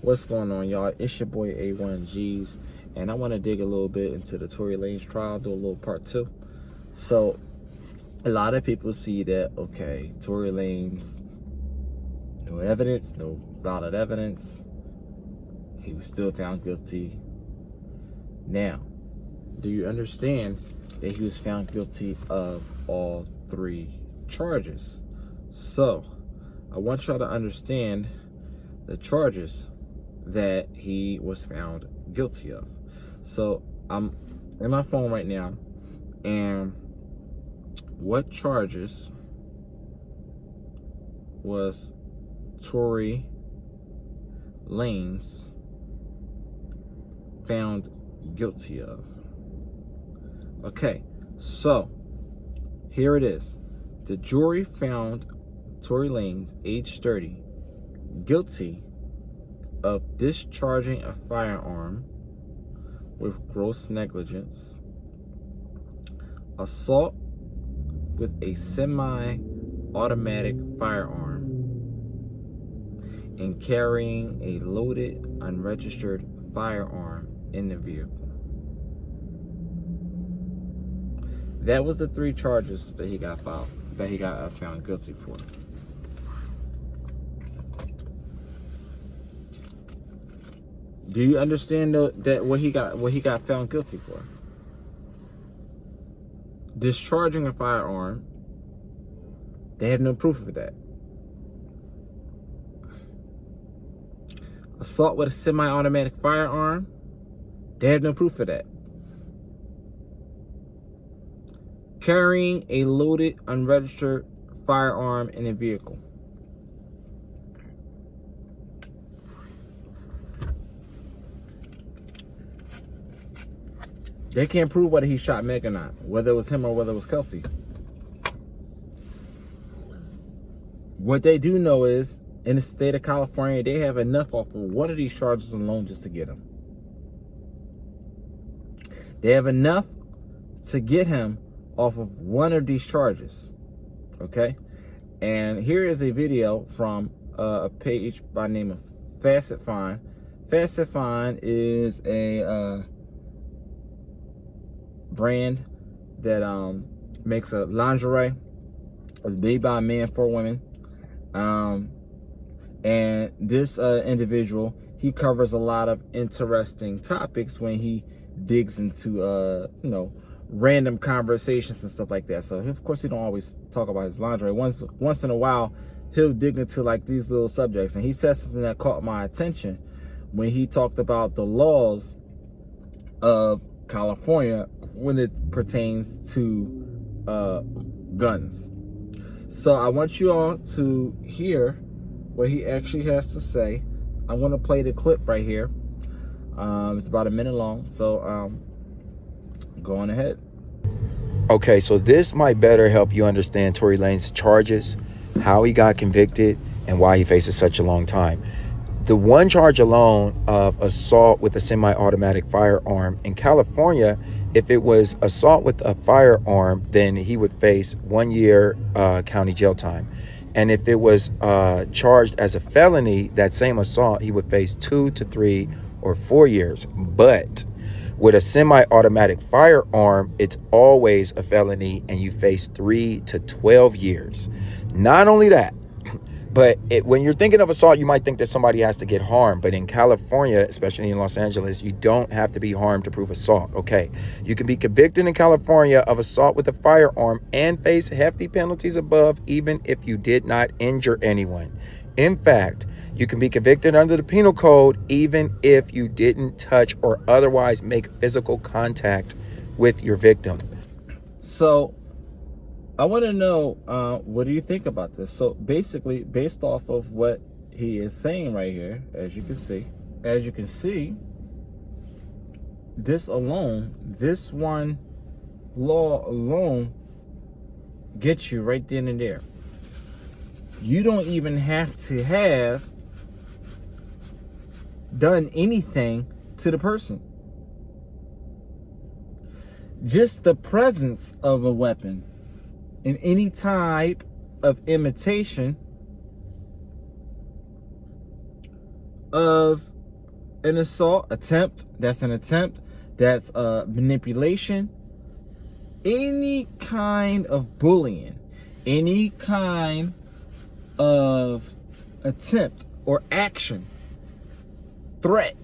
What's going on, y'all? It's your boy A1Gs, and I want to dig a little bit into the Tory Lanez trial, do a little part 2. So, a lot of people see that, okay, Tory Lanez, no evidence, no valid evidence. He was still found guilty. Now, do you understand that he was found guilty of all 3 charges? So, I want y'all to understand the charges that he was found guilty of. So I'm in my phone right now, and what charges was Tory Lanez found guilty of? Okay, so here it is. The jury found Tory Lanez, age 30, guilty of discharging a firearm with gross negligence, assault with a semi-automatic firearm, and carrying a loaded, unregistered firearm in the vehicle. That was the 3 charges that he got found guilty for. Do you understand that what he got found guilty for? Discharging a firearm. They have no proof of that. Assault with a semi-automatic firearm. They have no proof of that. Carrying a loaded, unregistered firearm in a vehicle. They can't prove whether he shot Meg or not, whether it was him or whether it was Kelsey. What they do know is, in the state of California, they have enough off of one of these charges alone just to get him. They have enough to get him off of one of these charges, okay? And here is a video from a page by the name of Facet Fine. Facet Fine is a brand that makes a lingerie. It's made by a man for women. And this individual, he covers a lot of interesting topics when he digs into random conversations and stuff like that. So of course he don't always talk about his lingerie. Once in a while he'll dig into like these little subjects, and he said something that caught my attention when he talked about the laws of California when it pertains to guns. So I want you all to hear what he actually has to say. I'm going to play the clip right here. It's about a minute long, so go on ahead. Okay, so this might better help you understand Tory Lanez's charges, how he got convicted, and why he faces such a long time. The one charge alone of assault with a semi-automatic firearm in California, if it was assault with a firearm, then he would face 1 year county jail time. And if it was charged as a felony, that same assault, he would face 2 to 3 or 4 years. But with a semi-automatic firearm, it's always a felony, and you face 3 to 12 years. Not only that, but when you're thinking of assault, you might think that somebody has to get harmed. But in California, especially in Los Angeles, you don't have to be harmed to prove assault, okay? You can be convicted in California of assault with a firearm and face hefty penalties above, even if you did not injure anyone. In fact, you can be convicted under the penal code even if you didn't touch or otherwise make physical contact with your victim. So I want to know, what do you think about this? So basically, based off of what he is saying right here, as you can see, this one law alone gets you right then and there. You don't even have to have done anything to the person. Just the presence of a weapon in any type of imitation of an assault attempt. That's an attempt. That's manipulation. Any kind of bullying, any kind of attempt or action, threat,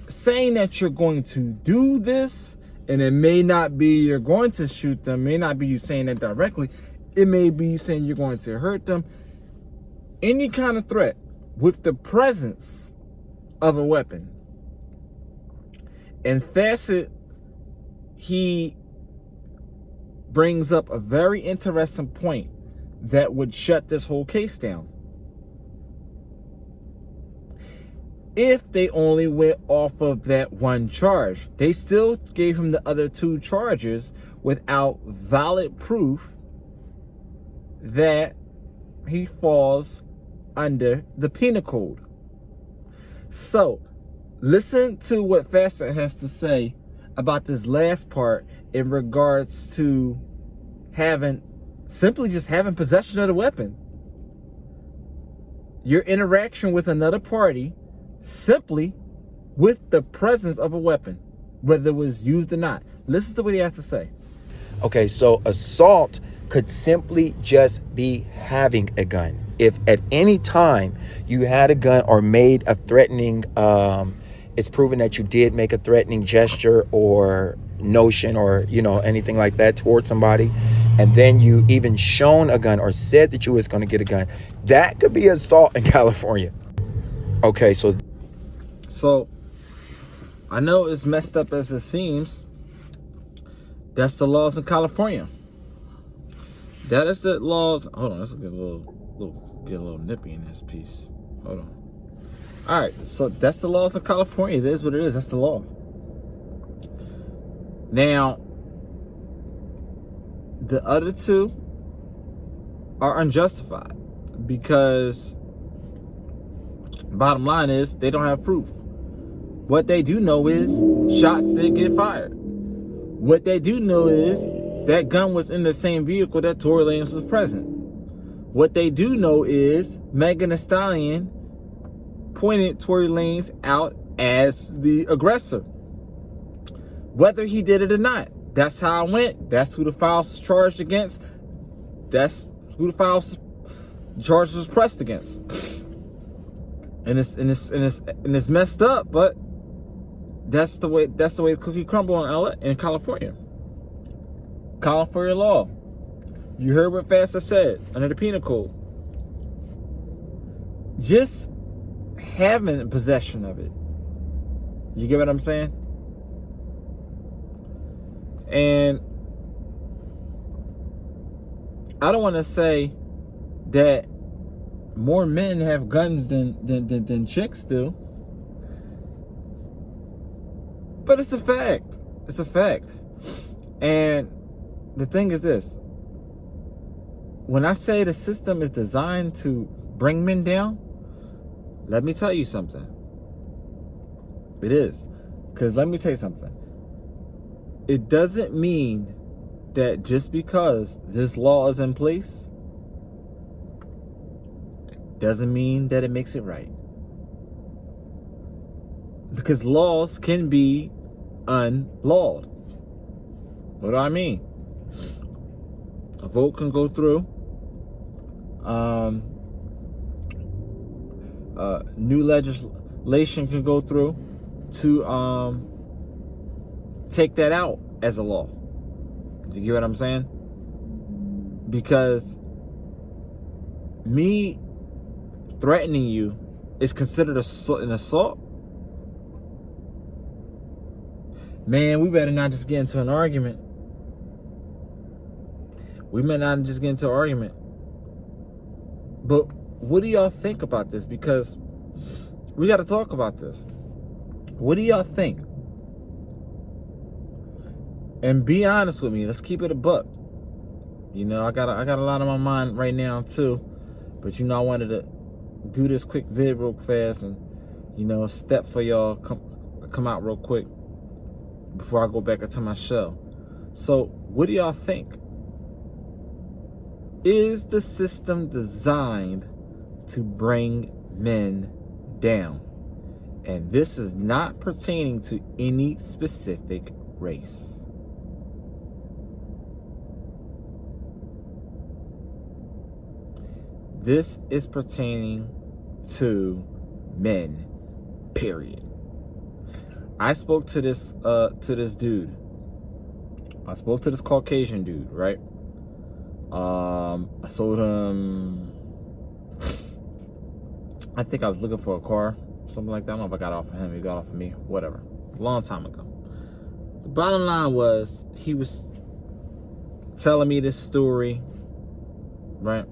saying that you're going to do this, and it may not be you're going to shoot them, may not be you saying that directly, it may be you saying you're going to hurt them. Any kind of threat with the presence of a weapon. And Facet, he brings up a very interesting point that would shut this whole case down. If they only went off of that one charge, they still gave him the other 2 charges without valid proof that he falls under the penal code. So, listen to what Facet has to say about this last part in regards to simply just having possession of the weapon. Your interaction with another party simply with the presence of a weapon, whether it was used or not. Listen to what he has to say. Okay, so assault could simply just be having a gun. If at any time you had a gun or made a threatening, it's proven that you did make a threatening gesture or notion or, anything like that towards somebody, and then you even shown a gun or said that you was going to get a gun, that could be assault in California. Okay, so I know it's messed up as it seems. That's the laws in California. That is the laws. Hold on, let's get a little nippy in this piece. Hold on. All right, so that's the laws in California. It is what it is. That's the law. Now, the other 2 are unjustified because bottom line is they don't have proof. What they do know is shots did get fired. What they do know is that gun was in the same vehicle that Tory Lanez was present. What they do know is Megan Thee Stallion pointed Tory Lanez out as the aggressor. Whether he did it or not, that's how it went. That's who the files was charged against. That's who the files charges was pressed against. And it's messed up, but that's the way the cookie crumble in California. California law. You heard what Facet said under the penal code. Just having possession of it. You get what I'm saying? And I don't want to say that more men have guns than chicks do, but it's a fact. It's a fact. And the thing is this: when I say the system is designed to bring men down, let me tell you something. It is. Because let me tell you something. It doesn't mean that just because this law is in place, it doesn't mean that it makes it right. Because laws can be unlawed. What do I mean? A vote can go through. New legislation can go through to take that out as a law. You get what I'm saying? Because me threatening you is considered an assault. Man, we better not just get into an argument. We may not just get into an argument. But what do y'all think about this? Because we got to talk about this. What do y'all think? And be honest with me. Let's keep it a buck. You know, I got a lot on my mind right now too. But you know, I wanted to do this quick vid real fast and, you know, step for y'all come out real quick before I go back into my show. So, what do y'all think? Is the system designed to bring men down? And this is not pertaining to any specific race. This is pertaining to men, period. I spoke to this dude. I spoke to this Caucasian dude, right? I sold him, I think I was looking for a car, something like that. I don't know if I got off of him, he got off of me, whatever. A long time ago. The bottom line was, he was telling me this story, right?